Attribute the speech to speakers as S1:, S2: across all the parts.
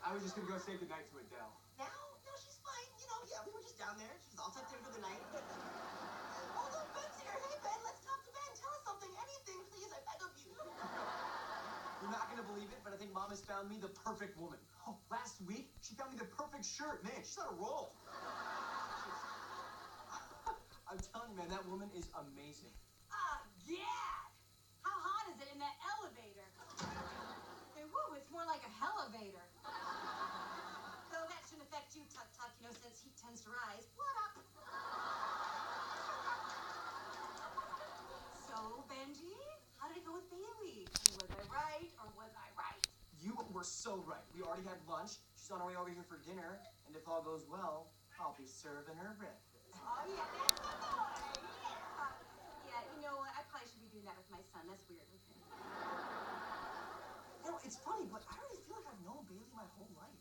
S1: I was just gonna go say goodnight to Adele.
S2: Now? No, she's fine. You know, yeah, we were just down there. She's all tucked in for the night. Oh, look, Ben's here. Hey, Ben, let's talk to Ben. Tell us something, anything, please. I beg of you.
S1: You're not gonna believe it, but I think Mom has found me the perfect woman. Oh, last week, she found me the perfect shirt. Man, she's on a roll. I'm telling you, man, that woman is amazing.
S3: Yeah! How hot is it in that elevator? Hey, woo, it's more like a hell-elevator. Though that shouldn't affect you, Tuck, you know, since heat tends to rise. What up? So, Benji, how did it go with Bailey? Was I right, or was I right?
S1: You were so right. We already had lunch. She's on her way over here for dinner. And if all goes well, I'll be serving her breakfast.
S3: Oh, yeah, that's my boy. Yeah. Yeah, you know what? I probably should be doing that with my son. That's weird. Okay.
S1: You know, it's funny, but I really feel like I've known Bailey my whole life.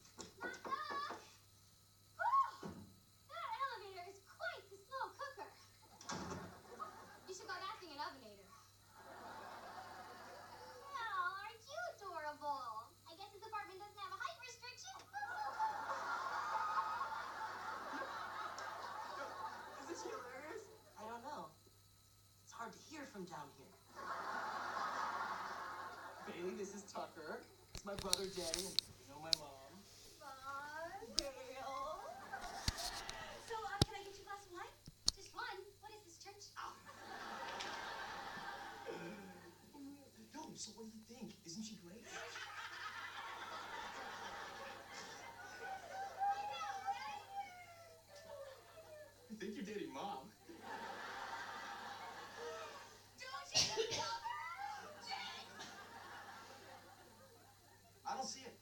S4: That elevator is quite the slow cooker. You should call that thing an ovenator. Oh, aren't you adorable? I guess this apartment doesn't have a height restriction.
S1: Isn't she hilarious?
S2: I don't know. It's hard to hear from down here.
S1: Bailey, this is Tucker. It's my brother, Danny, and you know my mom.
S3: Gail. So, can I get you a glass of wine?
S4: Just one. What is this, church?
S1: No, so what do you think? Isn't she great? I think you're dating Mom.
S3: Don't you know?
S1: I don't see it.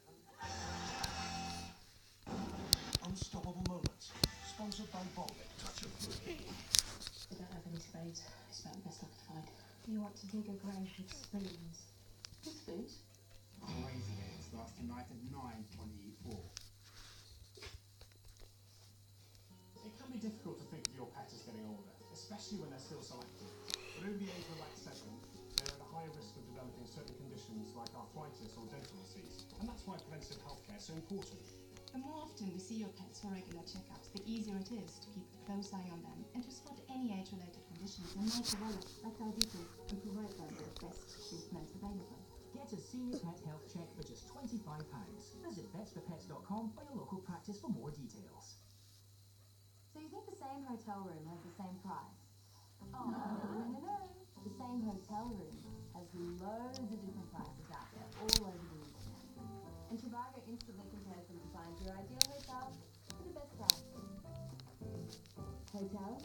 S5: Unstoppable Moments, sponsored by Volvic Touch of Blue.
S6: I don't have any spades. It's about the best I could find. You want to dig a grave with spoons? With spoons?
S7: Crazy eggs last night at 9:24. It can be difficult to think of your pet as getting older, especially when they're still so active. But over the age of about 7, they're at a higher risk of developing certain conditions like arthritis or dental disease, and that's why preventive healthcare is so important.
S6: The more often we see your pets for regular checkups, the easier it is to keep a close eye on them and to spot any age-related conditions and make a wallet like diabetes and provide them with the best treatment available.
S8: Get a senior pet health check for just £25. Visit vetsforpets.com or your local practice for more details.
S9: So you think the same hotel room has the same price? Oh, no. The same hotel room has loads of different prices out there, all over the internet. And Trivago instantly compares them to find your ideal hotel for the best price. Hotel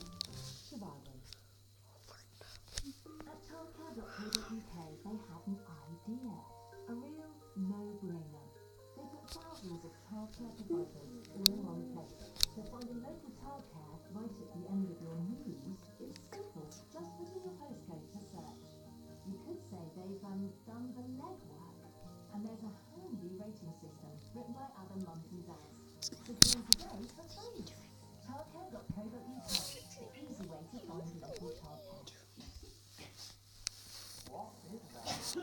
S9: Trivago. At childcare.co.uk, they have an idea. A real no-brainer. They put thousands of childcare providers all in one place. So finding local childcare right at the end of your news is simple. Just put in your postcode to search. You could say they've done the legwork. And there's a handy rating system written by other mums and dads. So join today for free. Childcare.co.uk, the easy way to find local childcare.
S1: What is that?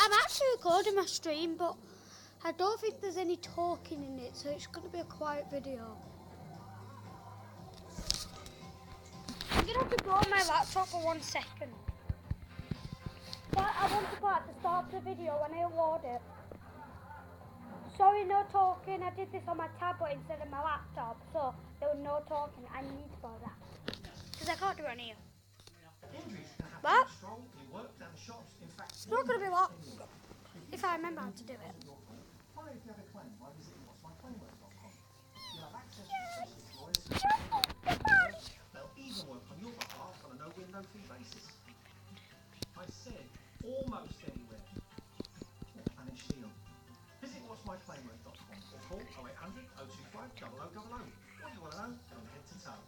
S10: I'm actually recording my stream, but I don't think there's any talking in it, so it's going to be a quiet video. I'm going to have to go on my laptop for 1 second. But I want to put at the start of the video when I upload it. Sorry, no talking. I did this on my tablet instead of my laptop, so there was no talking. I need to follow that. Because I can't do it on here. What? It's not going to be what? If I remember how to do it.
S5: They'll even work on your behalf on a no-win, no-fee basis. I said almost anywhere. And it's Shield. Visit what'smyclaimrate.com or call 0800 025 0000. What do you want to know? From head to toe.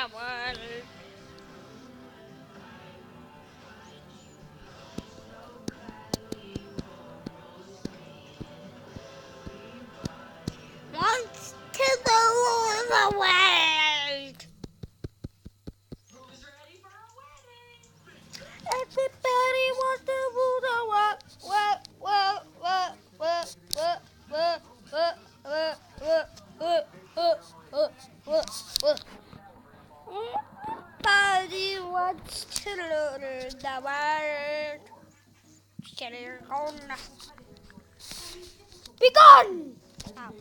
S10: the world. Wants to rule the world.
S3: Who's ready for a wedding?
S10: Everybody wants to rule the world. Everybody wants to rule the world. Be gone! Ow.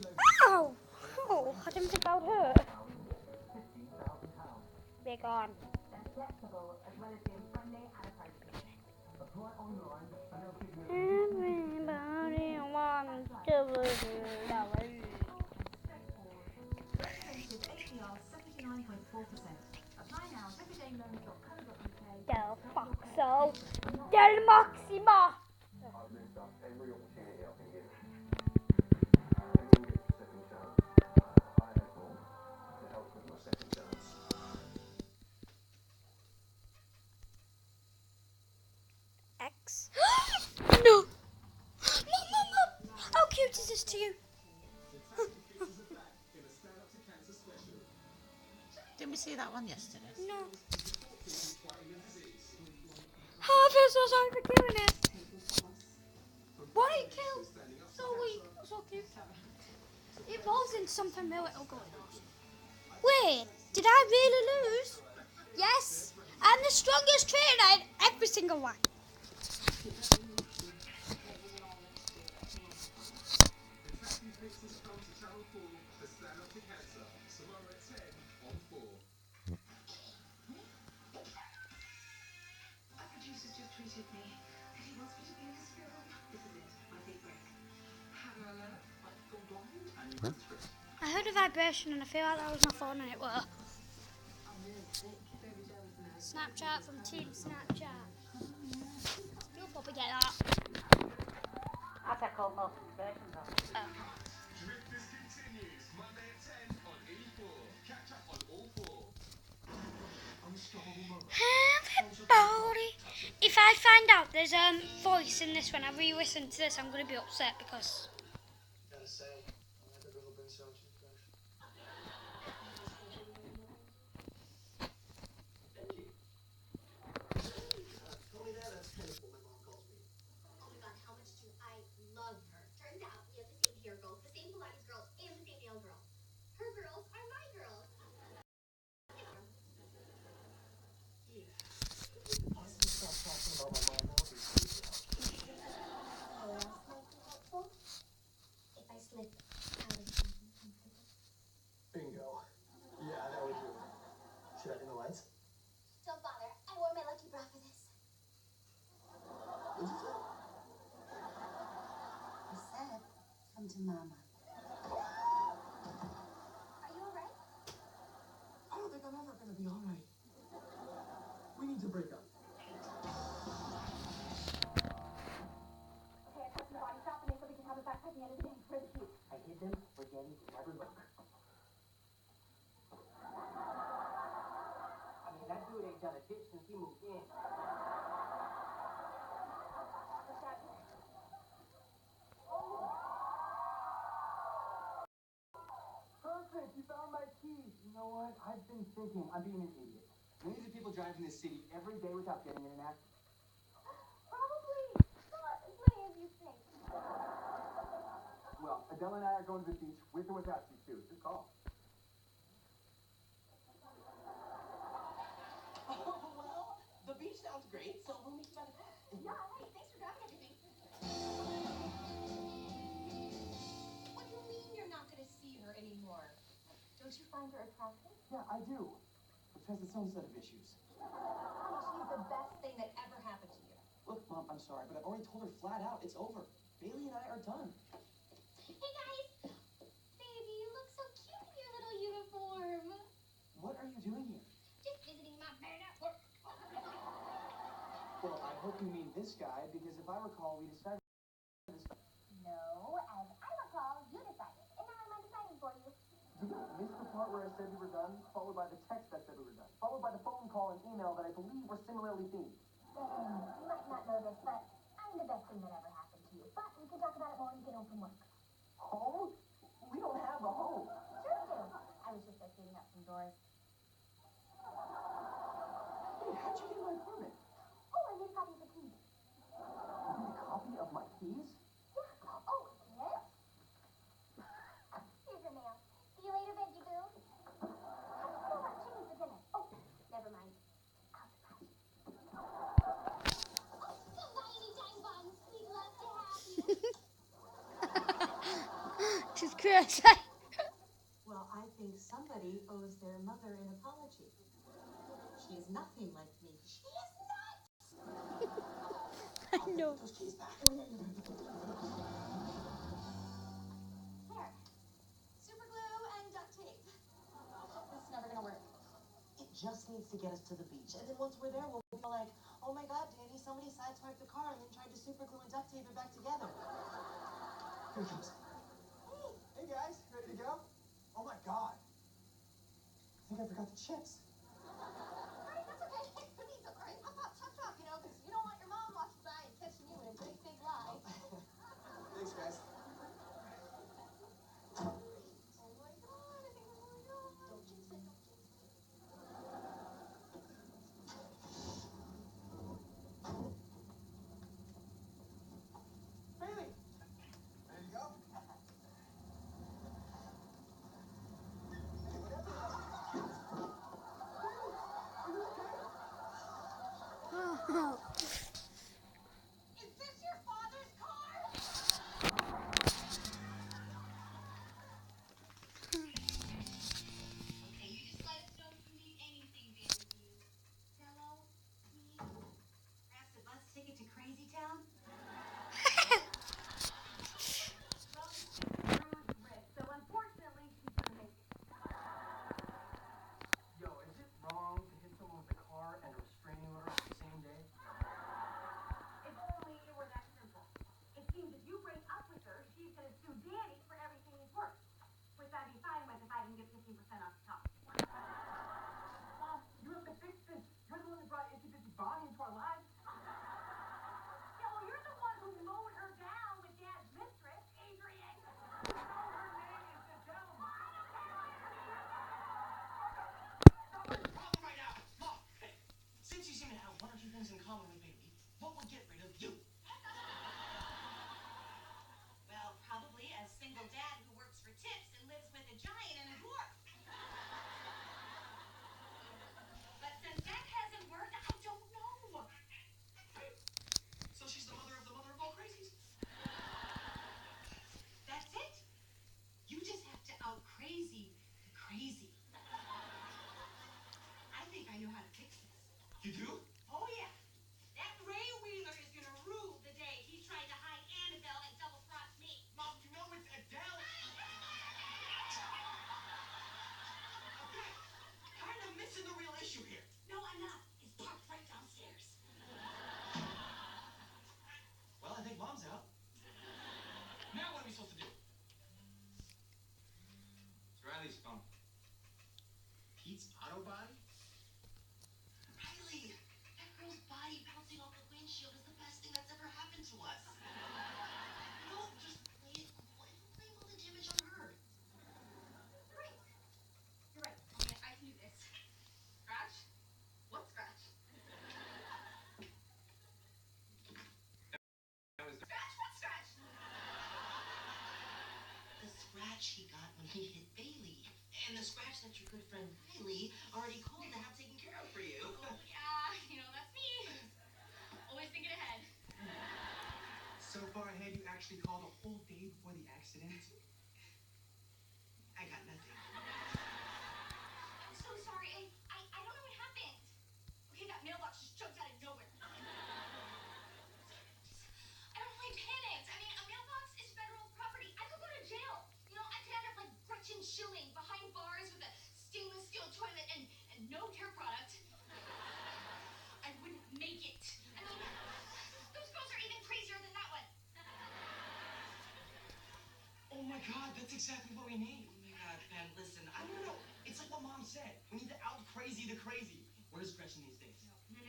S10: Ow! Oh, I didn't think that would hurt. Be gone. Everybody wants to rule the world. Del Foxo. Del Maxima. X. No! No, no, no! How cute is this to you?
S11: Didn't we see that one yesterday?
S10: No. Oh, I feel so sorry for killing it. Why did it kill? So weak, so cute. It evolves into something real, it'll go. Wait, did I really lose? Yes, I'm the strongest trainer in every single one. I heard a vibration and I feel like that was my phone and it were. Snapchat from Team Snapchat. You'll probably get that.
S11: I take all notifications off.
S10: Oh.
S12: Drifters continues Monday at 10 on E4. Catch up on all 4.
S10: Everybody. If I find out there's a voice in this when I re-listen to this, I'm going to be upset because.
S1: Gotta say, I like a girl who brings her own toothbrush. Thank you. Call me that, that's kind of what my mom calls me.
S4: Oh my god, how much do I love her? Turns out we have the same hair girl, the same Pilates girl, and the same nail girl. Her girls are my girls.
S1: Stop talking about my mom now, please.
S4: If I slip out of something comfortable.
S1: Bingo. Yeah, that would do it. Should I ring the lights?
S4: Don't bother. I wore my lucky bra for this.
S1: What'd you say?
S2: I said, come to mama.
S4: Are you alright?
S1: I don't think I'm ever gonna be alright. We need to break up.
S2: I hid them where Danny would never look. I mean, that dude ain't done a ditch since he moved in.
S1: Perfect, you found my keys. You know what? I've been thinking I'm being an idiot. Millions of people drive in this city every day without getting in an accident.
S4: Probably not as many as you think.
S1: Well, Adele and I are going to the beach with or without you too. Just call.
S2: Oh, well, the beach sounds great, so we'll meet you by the pool.
S4: Yeah, hey, thanks for grabbing everything. What do you mean you're not gonna see her anymore? Don't you find her attractive?
S1: Yeah, I do. Which has its own set of issues.
S4: She's the best thing that ever happened to you.
S1: Look, Mom, I'm sorry, but I've already told her flat out it's over. Bailey and I are done.
S4: Hey guys! Baby, you look so cute in your little uniform.
S1: What are you doing here?
S4: Just visiting my man at work.
S1: Well, I hope you mean this guy, because if I recall, we decided this.
S4: No, as I recall, you decided, and now I'm undeciding for you.
S1: Did we miss the part where I said we were done, followed by the text that said we were done, followed by the phone call and email that I believe were similarly themed.
S4: You might not know this, but I'm the best thing that ever happened to you. But we can talk about it more when you get home from work.
S1: Home? We don't have a home.
S4: Sure you do. I was just opening up some doors.
S1: Hey, how'd you get my apartment?
S4: Oh, I made a copy of the keys.
S1: You made a copy of my keys?
S4: Yeah. Oh, yes. Here's your mail. See you later, Veggie Boo. I still want chickens for dinner. Oh, never mind. Come by anytime, Buns. We'd love to have you.
S10: She's crazy.
S2: Well, I think somebody owes their mother an apology. She is nothing like me. She is not.
S10: I know.
S2: Those keys back.
S4: There. Super glue and duct tape. This is never gonna work.
S2: It just needs to get us to the beach. And then once we're there, we'll feel like, oh my God, Danny, somebody sideswiped the car and then tried to super glue and duct tape it back together.
S1: Here he comes. Hey guys, ready to go? Oh my God. I think I forgot the chips.
S4: Alright, that's okay. Who needs them? Alright, pop, pop, chop, chop, you know, because you don't want your mom walking by and catching you in a great big lie.
S1: Thanks, guys.
S4: Oh my God, I think we're going on. Don't jinx it, don't jinx it.
S1: Bailey, ready to go?
S4: Is this your father's car? Okay, you just let us know if you need anything, baby. Hello? Me?
S3: Perhaps a bus ticket to Crazy Town? So unfortunately, she's gonna make it.
S1: Yo, is it wrong to hit someone with a car and a restraining order the same day?
S3: If only it were that simple. It seems if you break up with her, she's gonna sue Danny for everything he's worth. Which I'd be fine with if I can get 15% off the top.
S1: Mom, you have to fix this. You're the one that brought Itchy Bitchy Bonnie into our lives.
S3: Yeah, well, you're the one who mowed her down with Dad's mistress, Adrian.
S1: Her name is Adele.
S2: Problem right now. Mom, hey, since you seem to have one or two things in common with Bailey, what would get rid of you?
S3: Well, probably a single dad who works for tips and lives with a giant and a dwarf. But since that hasn't worked, I don't know.
S2: So she's the mother of all crazies.
S3: That's it. You just have to out crazy the crazy. I think I know how to fix this.
S2: You do?
S3: Oh yeah. That Ray Wheeler is gonna rue the day he tried to hide Annabelle and double cross me.
S2: Mom, you know it's Adele. Okay, kind of missing the real issue here.
S3: No, I'm not. It's parked right downstairs.
S2: Well, I think Mom's out. Now what are we supposed to do?
S12: It's Riley's phone.
S2: Pete's auto body? Riley, that girl's body bouncing off the windshield is the best thing that's ever happened to us. No, just play it cool and blame all the damage on her.
S3: You're right. You're right. I can do this. Scratch? What scratch?
S12: That was
S3: Scratch? What scratch?
S2: The scratch he got when he hit Bailey. And the scratch that your good friend Riley already called to have taken care of for you.
S3: Yeah, that's me. Always thinking ahead.
S12: so far ahead you actually called a whole day before the accident.
S2: I got nothing.
S3: I'm so sorry. I don't know what happened. Okay, that mailbox just jumped out of nowhere. I don't know, I panicked. I mean, a mailbox is federal property. I could go to jail. I could end up like Gretchen Schilling behind bars with a stainless steel toilet and no hair product. I wouldn't make it. I mean, those girls are even crazier than that one.
S2: Oh my God, that's exactly what we need. Oh my God, Ben, listen, I don't know.
S1: It's like what Mom said. We need to out-crazy the crazy. Where is Gretchen these days?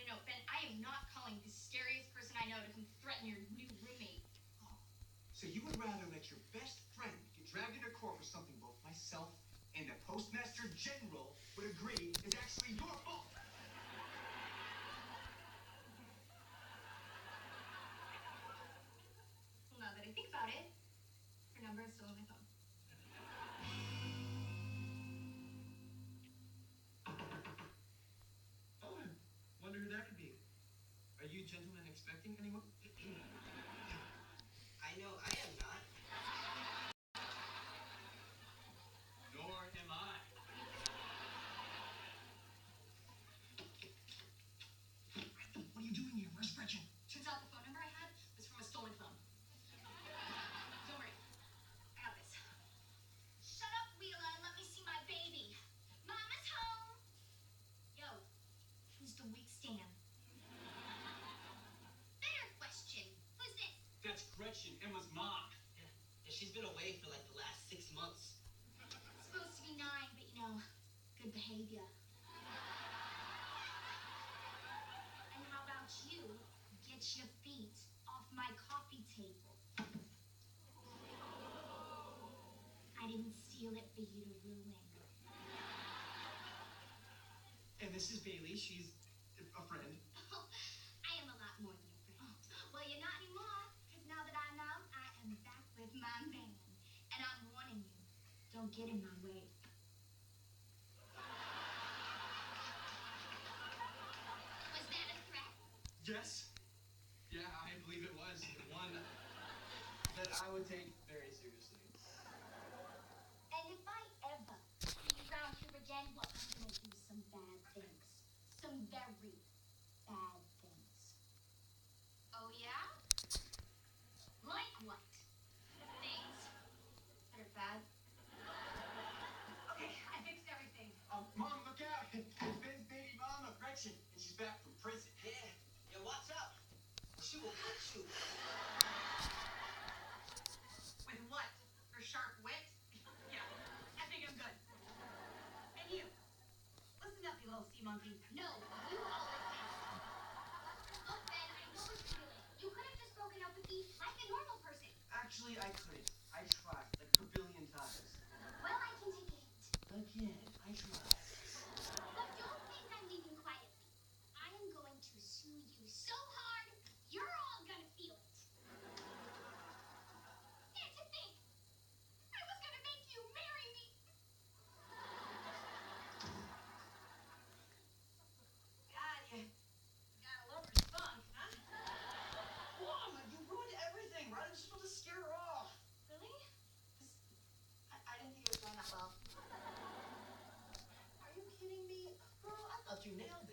S4: No, Ben, I am not calling the scariest person I know to come threaten your new roommate.
S1: So you would rather let your best friend get dragged into court for something both myself and the Postmaster General would agree is actually your fault?
S4: Well, now that I think about it, her number is still on my phone.
S1: Oh, I wonder who that could be. Are you gentlemen expecting anyone?
S2: I know I am not.
S1: Nor am I. What are you doing here? Where's Gretchen?
S4: Turns out the phone number I had was from a stolen phone. Don't worry. I got this. Shut up, Wheeler, and let me see my baby. Mama's home. Yo, who's the weak stand? Better question. Who's this?
S1: That's Gretchen, Emma's mom.
S2: Yeah, she's been away for like the last 6 months.
S4: It's supposed to be 9, but you know, good behavior. And how about you get your feet off my coffee table? I didn't steal it for you to ruin.
S1: And this is Bailey. She's a friend.
S4: I am a lot more than a friend. Well, you're not anymore, because now that I'm out, I am back with my man. And I'm warning you, don't get in my way. Was that a threat?
S1: Yes. Yeah, I believe it was. One that I would take very seriously.
S4: And if I ever see you around here again, well, I'm gonna do some bad things. Some very bad things. Oh, yeah? Like what? Things that are bad? Okay, I fixed everything.
S1: Mom, look out! It's Ben's baby mama, Gretchen, and she's back from prison.
S2: Yeah, yeah, watch out. She will cut you.
S3: With what? Her sharp wit? Yeah, I think I'm good. And you? Listen up, you little sea monkey.
S4: No, you always say. Look, Ben, I know what you're doing. You could have just broken up with me like a normal person.
S1: Actually, I couldn't. I tried like a billion times.
S4: Well, I can take a hint.
S1: Again, I tried.
S4: But don't think I'm leaving quietly. I am going to sue you so hard, you're all gonna feel it. And to think, I was gonna make you marry me.
S3: God, you got a lover's funk, huh?
S2: Mom, you ruined everything. Right? I was supposed to scare her off.
S3: Really?
S2: I didn't think it was going that well. Are you kidding me? Girl, I thought you nailed